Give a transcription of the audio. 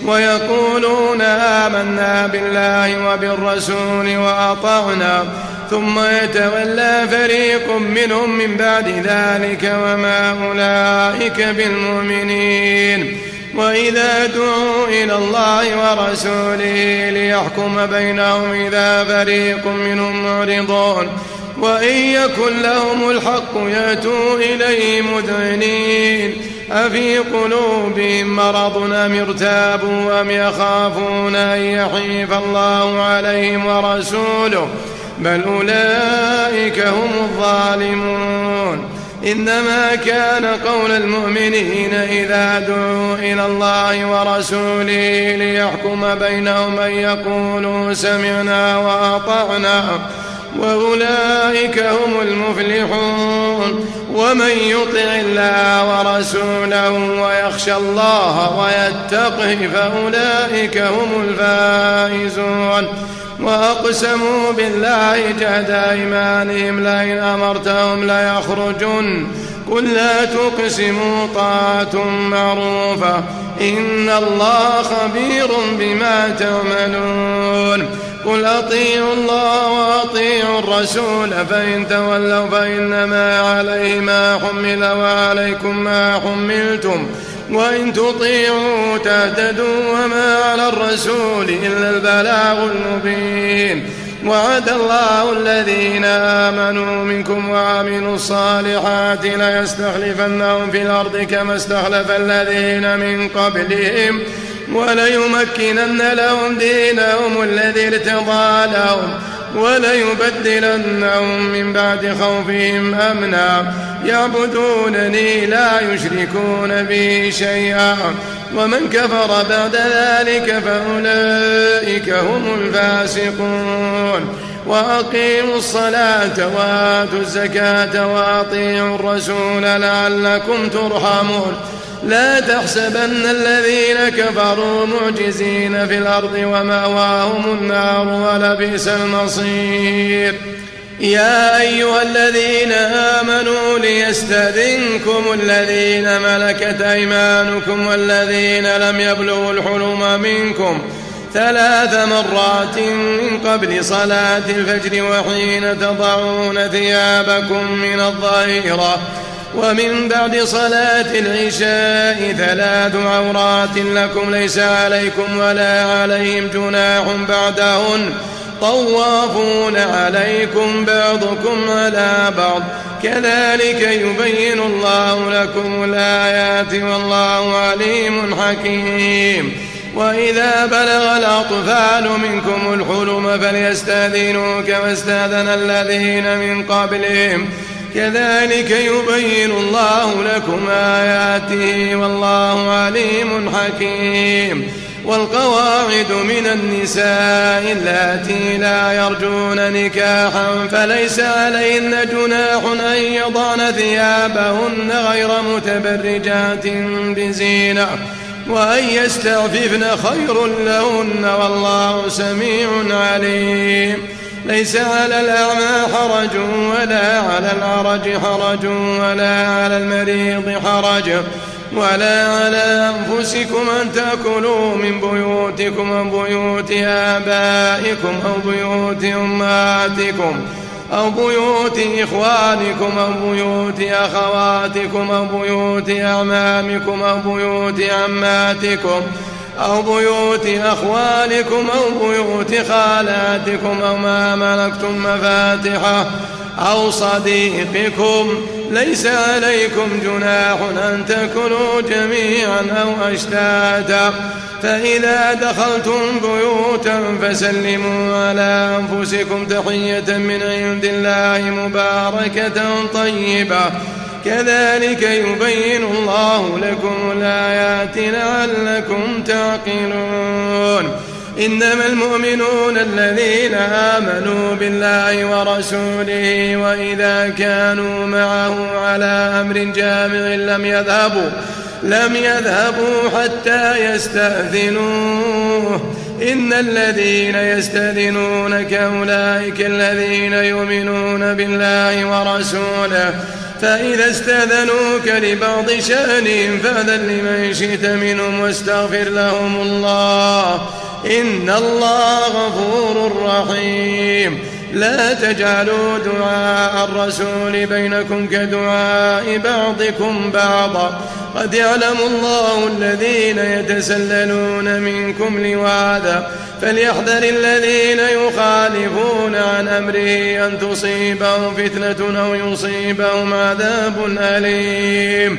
ويقولون آمنا بالله وبالرسول وأطعنا ثم يتولى فريق منهم من بعد ذلك وما أولئك بالمؤمنين. وإذا دعوا إلى الله ورسوله ليحكم بينهم إذا فريق منهم معرضون وإن يكن لهم الحق يأتوا إليه مذعنين أفي قلوبهم مرض أم ارتابوا أم يخافون أن يحيف الله عليهم ورسوله بل أولئك هم الظالمون. إنما كان قول المؤمنين إذا دعوا إلى الله ورسوله ليحكم بينهم أن يقولوا سمعنا وأطعنا وأولئك هم المفلحون. ومن يطع الله ورسوله ويخشى الله ويتقه فأولئك هم الفائزون. وأقسموا بالله جهد أيمانهم لئن أمرتهم ليخرجن قل لا تقسموا طاعة معروفة إن الله خبير بما تعملون. قل أطيعوا الله وأطيعوا الرسول فإن تولوا فإنما عليه ما حمل وعليكم ما حملتم وإن تطيعوا تهتدوا وما على الرسول إلا البلاغ المبين. وعد الله الذين آمنوا منكم وعملوا الصالحات ليستخلفنهم في الأرض كما استخلف الذين من قبلهم وليمكنن لهم دينهم الذي ارتضى لهم وليبدلنهم من بعد خوفهم أمنا يعبدونني لا يشركون بي شيئا ومن كفر بعد ذلك فأولئك هم الفاسقون. وأقيموا الصلاة وآتوا الزكاة وأطيعوا الرسول لعلكم ترحمون. لا تحسبن الذين كفروا معجزين في الأرض ومأواهم النار ولبئس المصير. يا أيها الذين آمنوا ليستأذنكم الذين ملكت أيمانكم والذين لم يبلغوا الحلم منكم 3 مرات من قبل صلاة الفجر وحين تضعون ثيابكم من الظهيرة ومن بعد صلاة العشاء 3 عورات لكم ليس عليكم ولا عليهم جناح بعدهن طوافون عليكم بعضكم على بعض كذلك يبين الله لكم الآيات والله عليم حكيم. وإذا بلغ الأطفال منكم الحلم فليستأذنوا كما استأذن الذين من قبلهم كذلك يبين الله لكم آياته والله عليم حكيم. والقواعد من النساء اللاتي لا يرجون نكاحا فليس عليهن جناح أن يضعن ثيابهن غير متبرجات بزينة وأن يستعففن خير لهن والله سميع عليم. ليس على الأعمى حرج ولا على الأعرج حرج ولا على المريض حرج ولا على أنفسكم أن تأكلوا من بيوتكم أو بيوت آبائكم أو بيوت أمهاتكم أو بيوت إخوانكم أو بيوت أخواتكم أو بيوت أعمامكم أو بيوت عماتكم أو بيوت أخوالكم أو بيوت خالاتكم أو ما ملكتم مفاتحه أو صديقكم ليس عليكم جناح أن تأكلوا جميعا أو أشتاتا فإذا دخلتم بيوتا فسلموا على أنفسكم تحية من عند الله مباركة طيبة كذلك يبين الله لكم الآيات لعلكم تعقلون. إنما المؤمنون الذين آمنوا بالله ورسوله وإذا كانوا معه على أمر جامع لم يذهبوا حتى يستأذنوه إن الذين يستأذنونك أولئك الذين يؤمنون بالله ورسوله فإذا استأذنوك لبعض شأنهم فأذن لمن شئت منهم واستغفر لهم الله إن الله غفور رحيم. لا تجعلوا دعاء الرسول بينكم كدعاء بعضكم بعضا قد يعلم الله الذين يتسللون منكم لواذا فليحذر الذين يخالفون عن أمره أن تصيبهم فتنة أو يصيبهم عذاب أليم.